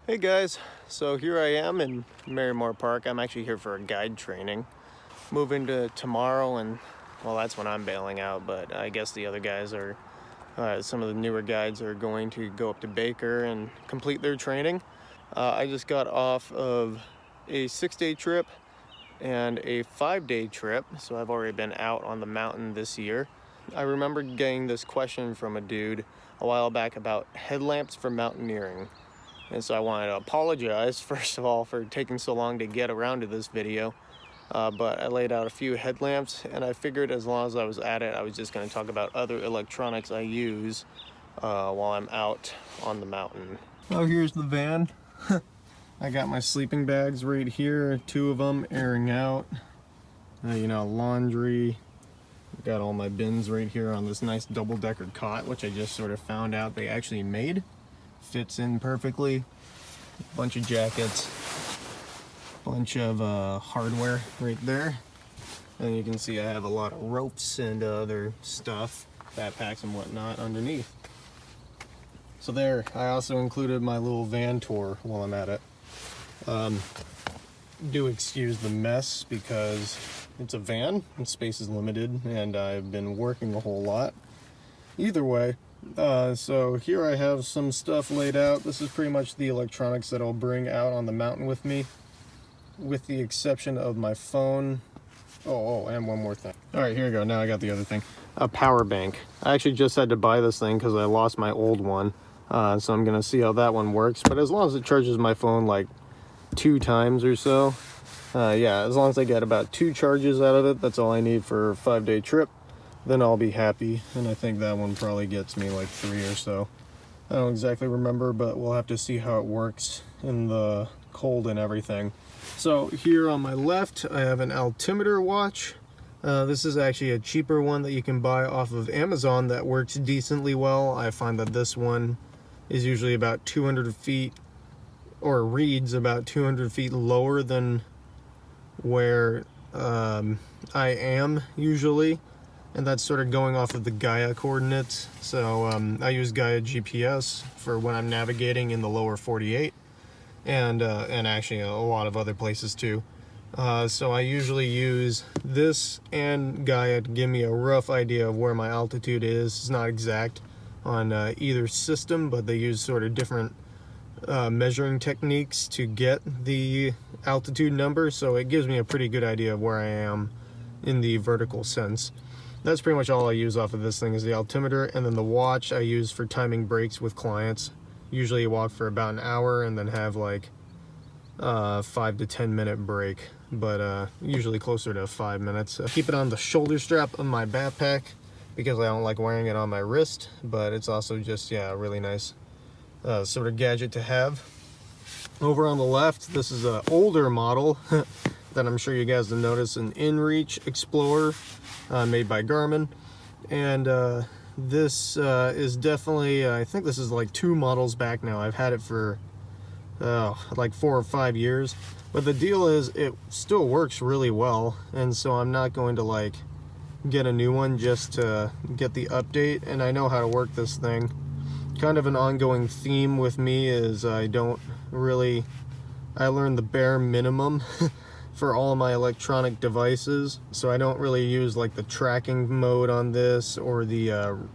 Hey guys, so here I am in Marymore Park. I'm actually here for a guide training. Moving to tomorrow, and well, that's when I'm bailing out, but I guess the other guys are, some of the newer guides are going to go up to Baker and complete their training. I just got off of a 6-day trip and a 5-day trip, so I've already been out on the mountain this year. I remember getting this question from a dude a while back about headlamps for mountaineering. And so I wanted to apologize, first of all, for taking so long to get around to this video. But I laid out a few headlamps, and I figured as long as I was at it, I was just going to talk about other electronics I use while I'm out on the mountain. Oh, here's the van. I got my sleeping bags right here, 2 of them airing out. Laundry. Got all my bins right here on this nice double-decker cot, which I just sort of found out they actually made. Fits in perfectly. Bunch of jackets, bunch of hardware right there, and you can see I have a lot of ropes and other stuff, backpacks and whatnot underneath. So there, I also included my little van tour while I'm at it. Do excuse the mess because it's a van and space is limited, and I've been working a whole lot. Either way, so here I have some stuff laid out. This is pretty much the electronics that I'll bring out on the mountain with me, with the exception of my phone. Oh, and one more thing. All right, here we go. Now I got the other thing. A power bank. I actually just had to buy this thing because I lost my old one. So I'm going to see how that one works. But as long as it charges my phone like 2 times or so, yeah, as long as I get about 2 charges out of it, that's all I need for a 5-day trip. Then I'll be happy, and I think that one probably gets me like 3 or so. I don't exactly remember, but we'll have to see how it works in the cold and everything. So here on my left, I have an Altimeter Watch. This is actually a cheaper one that you can buy off of Amazon that works decently well. I find that this one is usually about 200 feet, or reads about 200 feet lower than where I am usually. And that's sort of going off of the Gaia coordinates. So I use Gaia GPS for when I'm navigating in the lower 48, and actually a lot of other places too. So I usually use this and Gaia to give me a rough idea of where my altitude is. It's not exact on either system, but they use sort of different measuring techniques to get the altitude number. So it gives me a pretty good idea of where I am in the vertical sense. That's pretty much all I use off of this thing is the altimeter, and then the watch I use for timing breaks with clients. Usually you walk for about an hour and then have like 5 to 10 minute break, but usually closer to 5 minutes. I keep it on the shoulder strap of my backpack because I don't like wearing it on my wrist, but it's also just, yeah, a really nice sort of gadget to have. Over on the left, this is an older model that I'm sure you guys have noticed, an InReach Explorer made by Garmin. And this is definitely, I think this is like 2 models back now. I've had it for like 4 or 5 years. But the deal is it still works really well. And so I'm not going to like get a new one just to get the update. And I know how to work this thing. Kind of an ongoing theme with me is I learned the bare minimum for all my electronic devices. So I don't really use like the tracking mode on this or the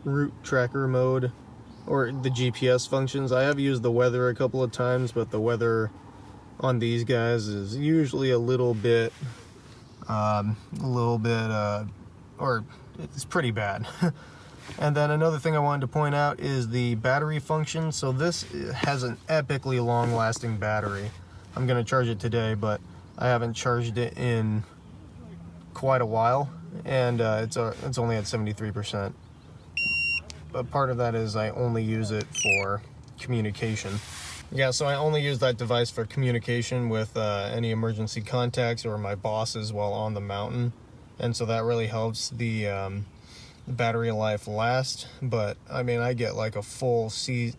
route tracker mode or the GPS functions. I have used the weather a couple of times, but the weather on these guys is usually a little bit, or it's pretty bad. And then another thing I wanted to point out is the battery function. So this has an epically long-lasting battery. I'm gonna charge it today, but I haven't charged it in quite a while, and it's only at 73%. But part of that is I only use it for communication. Yeah, so I only use that device for communication with any emergency contacts or my bosses while on the mountain, and so that really helps the battery life last. But I mean, I get like a full season.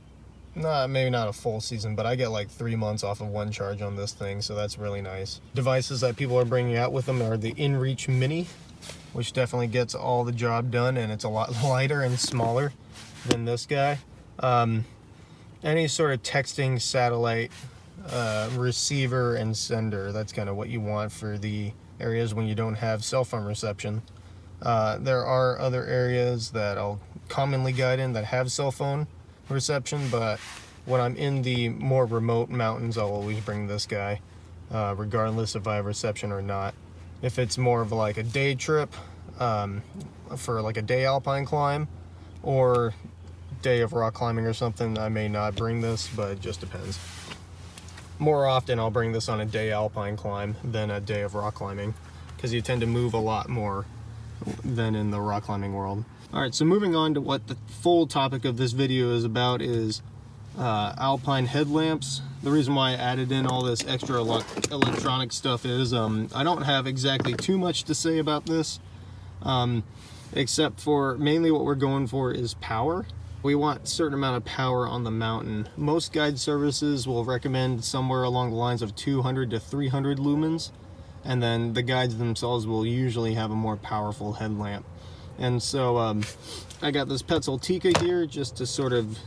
Maybe not a full season, but I get like 3 months off of one charge on this thing, so that's really nice. Devices that people are bringing out with them are the InReach Mini, which definitely gets all the job done, and it's a lot lighter and smaller than this guy. Any sort of texting, satellite, receiver and sender. That's kind of what you want for the areas when you don't have cell phone reception. There are other areas that I'll commonly guide in that have cell phone reception, but when I'm in the more remote mountains, I'll always bring this guy, regardless if I have reception or not. If it's more of like a day trip, for like a day alpine climb, or day of rock climbing or something, I may not bring this, but it just depends. More often I'll bring this on a day alpine climb than a day of rock climbing, because you tend to move a lot more than in the rock climbing world. Alright, so moving on to what the full topic of this video is about is alpine headlamps. The reason why I added in all this extra electronic stuff is I don't have exactly too much to say about this, except for mainly what we're going for is power. We want a certain amount of power on the mountain. Most guide services will recommend somewhere along the lines of 200 to 300 lumens, and then the guides themselves will usually have a more powerful headlamp. And so I got this Petzl here just to sort of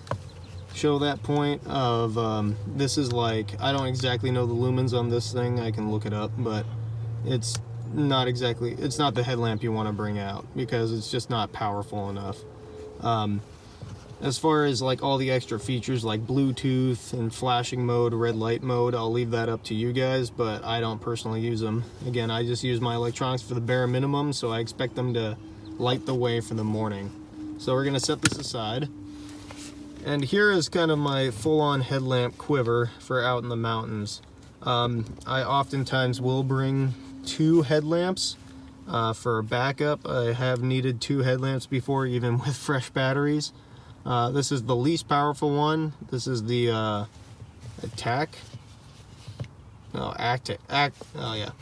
show that point of this is like, I don't exactly know the lumens on this thing, I can look it up, but it's not the headlamp you want to bring out because it's just not powerful enough. As far as like all the extra features like Bluetooth and flashing mode, red light mode, I'll leave that up to you guys, but I don't personally use them. Again, I just use my electronics for the bare minimum, so I expect them to light the way for the morning. So we're gonna set this aside. And here is kind of my full-on headlamp quiver for out in the mountains. I oftentimes will bring 2 headlamps for backup. I have needed 2 headlamps before, even with fresh batteries. This is the least powerful one. This is the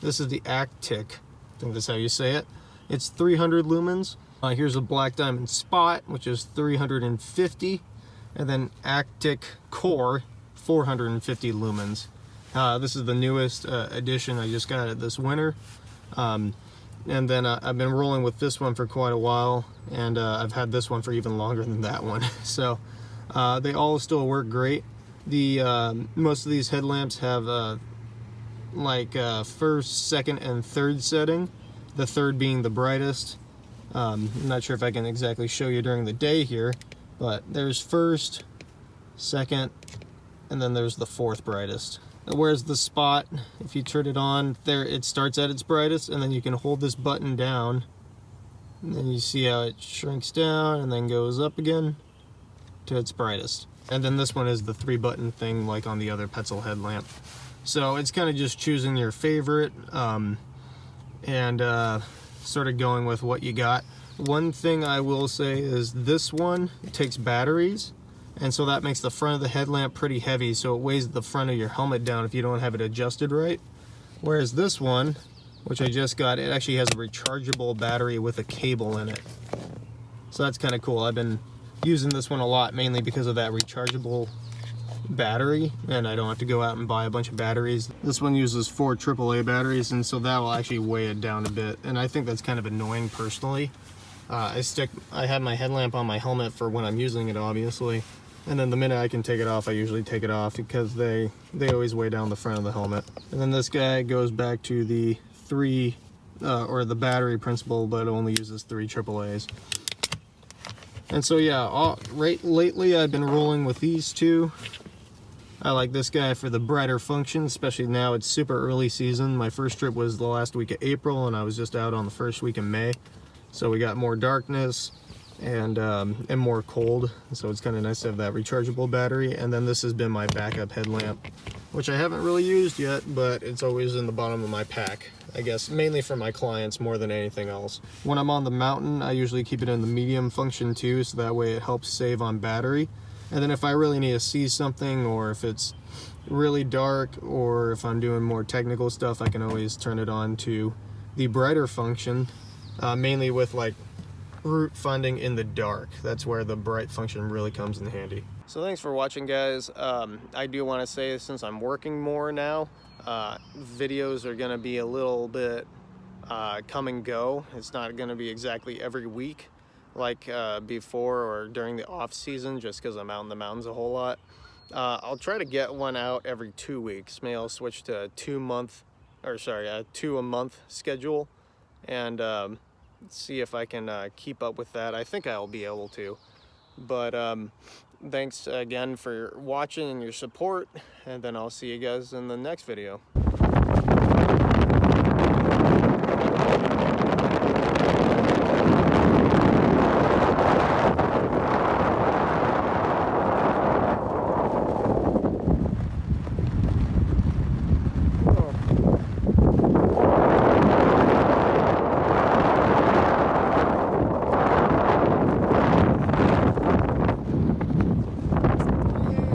this is the Actic. I think that's how you say it. It's 300 lumens. Here's a black diamond spot, which is 350, and then Actic Core, 450 lumens. This is the newest edition. I just got it this winter. And then I've been rolling with this one for quite a while, and I've had this one for even longer than that one. So they all still work great. The most of these headlamps have first, second, and third setting. The third being the brightest. I'm not sure if I can exactly show you during the day here, but there's first, second, and then there's the fourth brightest. Whereas the spot, if you turn it on, there it starts at its brightest, and then you can hold this button down, and then you see how it shrinks down and then goes up again to its brightest. And then this one is the 3-button thing like on the other Petzl headlamp. So it's kind of just choosing your favorite and sort of going with what you got. One thing I will say is this one takes batteries, and so that makes the front of the headlamp pretty heavy, so it weighs the front of your helmet down if you don't have it adjusted right. Whereas this one, which I just got, it actually has a rechargeable battery with a cable in it. So that's kind of cool. I've been using this one a lot, mainly because of that rechargeable battery, and I don't have to go out and buy a bunch of batteries. This one uses 4 AAA batteries, and so that will actually weigh it down a bit, and I think that's kind of annoying personally. I have my headlamp on my helmet for when I'm using it, obviously. And then the minute I can take it off, I usually take it off because they always weigh down the front of the helmet. And then this guy goes back to the 3, or the battery principle, but it only uses 3 AAAs. And so yeah, lately I've been rolling with these 2. I like this guy for the brighter function, especially now it's super early season. My first trip was the last week of April, and I was just out on the first week of May. So we got more darkness and more cold, so it's kind of nice to have that rechargeable battery. And then this has been my backup headlamp, which I haven't really used yet, but it's always in the bottom of my pack, I guess mainly for my clients more than anything else. When I'm on the mountain, I usually keep it in the medium function too, so that way it helps save on battery. And then if I really need to see something, or if it's really dark, or if I'm doing more technical stuff, I can always turn it on to the brighter function, mainly with like route finding in the dark. That's where the bright function really comes in handy. So thanks for watching, guys. I do want to say, since I'm working more now, videos are going to be a little bit come and go. It's not going to be exactly every week like before or during the off season, just because I'm out in the mountains a whole lot. I'll try to get one out every 2 weeks. Maybe I'll switch to a 2 a month schedule, and see if I can keep up with that. I think I'll be able to. But thanks again for watching and your support, and then I'll see you guys in the next video.